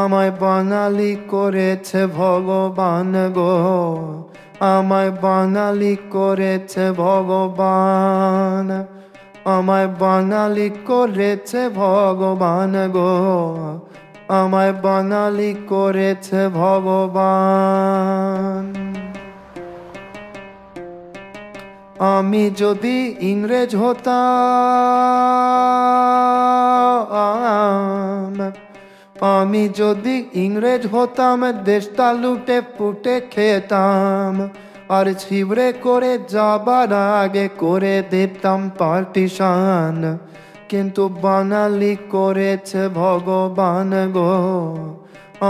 আমায় বাঙালি করেছে ভগবান গো, আমায় বাঙালি করেছে ভগবান, আমায় বাঙালি করেছে ভগবান গো, আমায় বাঙালি করেছে ভগবান। আমি যদি ইংরেজ হতাম, আমি যদি ইংরেজ হতাম, দেশটা লুটে পুটে খেতাম, আর ছিবড়ে করে যাবার আগে করে দিতাম পার্টিশন। কিন্তু বাঙালি করেছে ভগবান গো,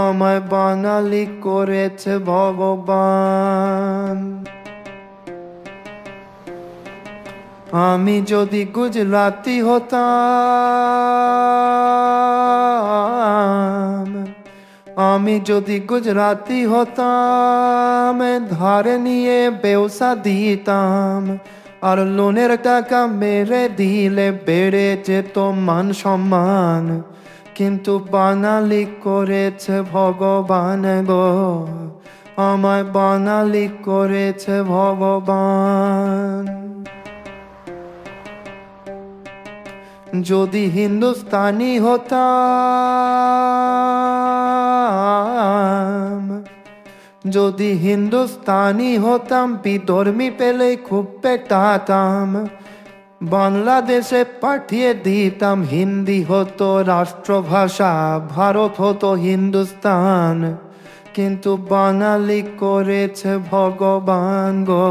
আমায় বাঙালি করেছে ভগবান। আমি যদি গুজরাতি হতাম, আমি যদি গুজরাতি হতাম, ধারে নিয়ে ব্যবসা দিতাম, আর লোনের টাকা মেরে দিলে বেড়ে যেত মান সম্মান। কিন্তু বাঙালি করেছে ভগবান গো, আমায় বাঙালি করেছে ভগবান। যদি হিন্দুস্তানি হতাম, যদি হিন্দুস্তানি হতাম, বিধর্মী পেলে খুব পেটাতাম, বাংলাদেশে পাঠিয়ে দিতাম, হিন্দি হতো রাষ্ট্রভাষা, ভারত হতো হিন্দুস্তান। কিন্তু বাঙালি করেছে ভগবান গো,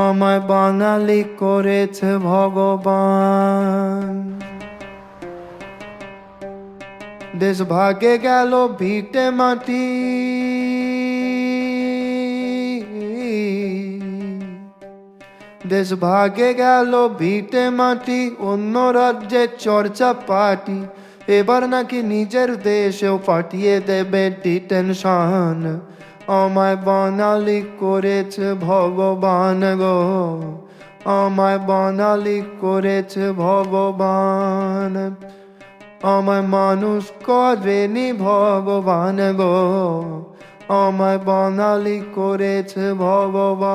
আমায় বাঙালি করেছে ভগবান। দেশ ভাগে গেল ভিটে মাটি, দেশ ভাগে গেল ভিটে মাটি, অন্য রাজ্যে চর্চা পার্টি, এবার নাকি নিজের দেশেও পাঠিয়ে দেবে ডিটেনশন। আমায় বাঙালি করেছে ভগবান গো, আমায় বাঙালি করেছে ভগবান, আমায় মানুষ করেনি ভগবান গো, আমায় বাঙালি করেছে ভগবান।